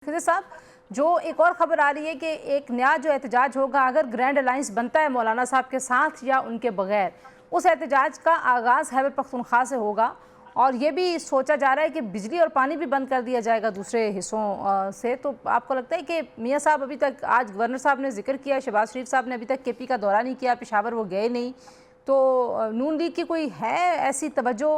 खिज़र साहब, जो एक और ख़बर आ रही है कि एक नया जो एहतजाज होगा अगर ग्रैंड अलायंस बनता है मौलाना साहब के साथ या उनके बगैर, उस एहतजाज का आगाज़ खैबर पख्तूनख्वा से होगा और ये भी सोचा जा रहा है कि बिजली और पानी भी बंद कर दिया जाएगा दूसरे हिस्सों से। तो आपको लगता है कि मियाँ साहब अभी तक, आज गवर्नर साहब ने जिक्र किया, शहबाज शरीफ साहब ने अभी तक केपी का दौरा नहीं किया, पेशावर वो गए नहीं, तो नून लीग की कोई है ऐसी तवज्जो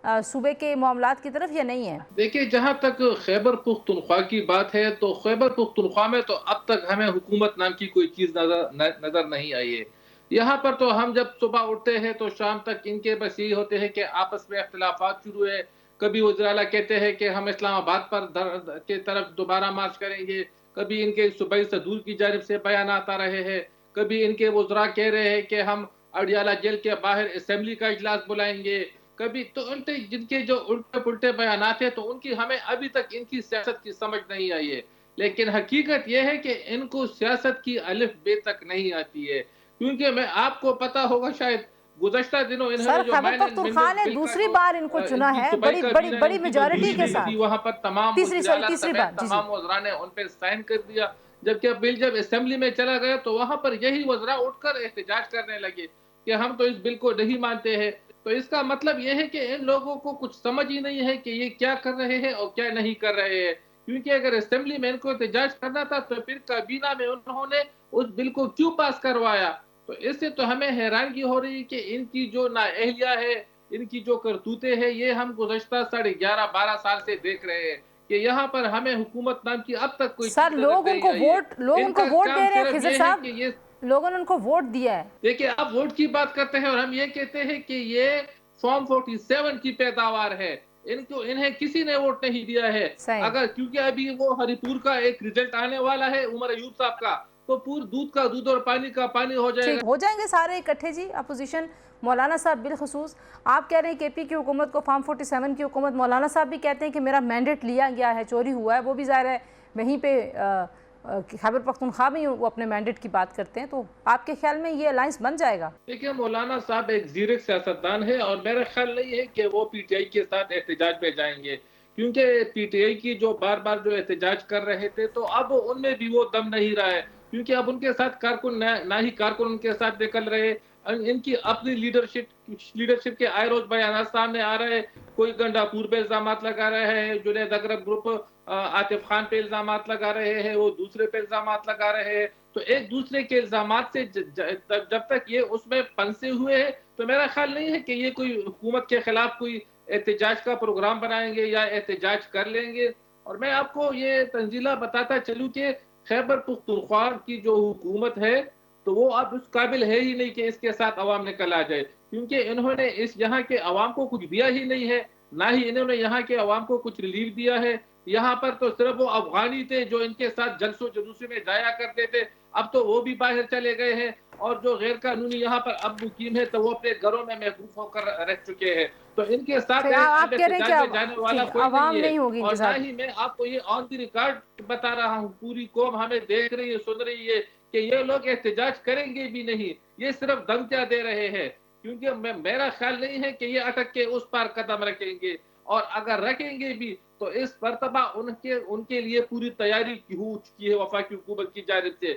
सूबे के मामलात की तरफ या नहीं है? देखिए, जहाँ तक खैबर पुख्तूनख्वा की बात है तो खैबर पुख्तूनख्वा में तो अब तक हमें हुकूमत नाम की कोई चीज़ नज़र नहीं आई है। यहाँ पर तो हम जब सुबह उठते हैं तो शाम तक इनके बस यही होते हैं कि आपस में इख्तिलाफात शुरू है। कभी वज़ीर-ए-आला कहते हैं कि हम इस्लामाबाद पर के तरफ दोबारा मार्च करेंगे, कभी इनके सूबाई सदूर की जानिब से बयानात आ रहे हैं, कभी इनके वज़रा कह रहे हैं कि हम अडियाला जेल के बाहर असेंबली का इजलास बुलाएंगे। कभी तो उनके जिनके जो उल्टे-पुल्टे बयानात हैं तो उनकी हमें अभी तक इनकी सियासत की समझ नहीं आई है। लेकिन हकीकत ये है कि इनको सियासत की अलिफ बे तक नहीं आती है। क्योंकि मैं आपको पता होगा शायद गुज़श्ता दिनों इन्होंने सर, जो Khyber mine and Pakhtunkhwa minerals ने बिल का दूसरी जो बार इनको चुना इनकी है सूबाई बड़ी बड़ी काबीना ने बड़ी इनकी मेजॉरिटी मंजूरी के दी साथ। थी, वहाँ पर तमाम तीसरी सॉरी वज़ीर-ए-आला तीसरी समेत बार, जी जी। तमाम वज़रा ने उन पे साइन कर दिया। जबकि बिल जब असेंबली में चला गया तो वहाँ पर यही वज़रा उठकर एहतजाज करने लगे कि हम तो इस बिल को नहीं मानते हैं। तो इसका मतलब ये है कि इन लोगों को कुछ समझ ही नहीं है कि ये क्या कर रहे हैं और क्या नहीं कर रहे हैं। क्योंकि अगर असेंबली में इनको एहतजाज करना था तो फिर काबीना में उन्होंने उस बिल को क्यों पास करवाया? तो इससे तो हमें हैरानगी हो रही है कि इनकी जो नाअहलिया है, इनकी जो करतूतें हैं, ये हम गुज़श्ता साढ़े 11-12 साल से देख रहे हैं कि यहाँ पर हमें हुकूमत नाम की अब तक कोई सर, चीज़ नज़र नहीं आई है। लोग उनको इनका वोट काम दे रहे हैं सिर्फ खिज़र ये है साहब, कि ये लोगों ने उनको वोट दिया है। देखिए, आप वोट की बात करते हैं और हम ये कहते हैं कि ये फॉर्म 47 की पैदावार है। इनको इन्हें किसी ने वोट नहीं दिया है। सही। अगर क्योंकि अभी वो हरिपुर का एक रिजल्ट आने वाला है उमर अयूब साहब का, तो पूर दूध का दूध और पानी का पानी हो जाएगा। ठीक हो जाएंगे सारे इकट्ठे जी, अपोजिशन मौलाना साहब बिलखसूस। आप कह रहे हैं केपी की हुकूमत को फार्म 47 की हुकूमत, मौलाना साहब भी कहते हैं कि मेरा मैंडेट लिया गया है, चोरी हुआ है, वो भी ज़ाहिर है वहीं पे खैबर पख्तूनख्वा में वो अपने मैंडेट की बात करते हैं। तो आपके ख्याल में ये अलायंस बन जाएगा? देखिए, मौलाना साहब एक ज़ीरक सियासतदान है और मेरा ख्याल नहीं है कि वो पीटीआई के साथ एहतजाज में जाएँगे। क्योंकि पीटीआई की जो बार-बार जो एहतजाज कर रहे थे, तो अब उनमें भी वो दम नहीं रहा है। क्योंकि अब उनके साथ कारकुन ना ही कारकुन उनके साथ निकल रहे, इनकी अपनी लीडरशिप के आए रोज़ बयानात सामने आ रहे हैं। कोई गंडापुर पे इल्ज़ामात लगा रहे हैं, जुनैद अकरम ग्रुप आतिफ खान पे इल्ज़ामात लगा रहे हैं, वो दूसरे पे इल्ज़ामात लगा रहे हैं। तो एक दूसरे के इल्ज़ामात से जब तक ये उसमें फंसे हुए हैं, तो मेरा ख्याल नहीं है कि ये कोई हुकूमत के खिलाफ कोई एहतजाज का प्रोग्राम बनाएँगे या एहतजाज कर लेंगे। और मैं आपको ये तंजीला बताता चलूँ कि खैबर पख्तूनख्वा की जो हुकूमत है, तो वो अब उस काबिल है ही नहीं कि इसके साथ अवाम निकल आ जाए। क्योंकि इन्होंने इस यहाँ के अवाम को कुछ दिया ही नहीं है, ना ही इन्होंने यहाँ के अवाम को कुछ रिलीफ दिया है। यहाँ पर तो सिर्फ वो अफ़गानी थे जो इनके साथ जलसो-जुलूस में जाया करते थे, अब तो वो भी बाहर चले गए हैं और जो गैर कानूनी यहाँ पर अब मुकीम है तो वो अपने घरों में महबूस होकर रह चुके हैं। तो इनके साथ फिर आप अब कह रहे हैं एहतजाज में जाने कि वाला ठीक कोई आवाम नहीं है। नहीं होगी और ना इंतजार। ही मैं आपको ये ऑन द रिकॉर्ड बता रहा हूँ, पूरी कौम हमें देख रही है, सुन रही है कि ये लोग एहतजाज करेंगे भी नहीं, ये सिर्फ धमकियाँ दे रहे हैं। क्योंकि मेरा ख्याल नहीं है कि ये अटक के उस पार कदम रखेंगे और अगर रखेंगे भी तो इस मर्तबा उनके उनके लिए पूरी तैयारी हो चुकी है वफाकी हुकूमत की जानिब से।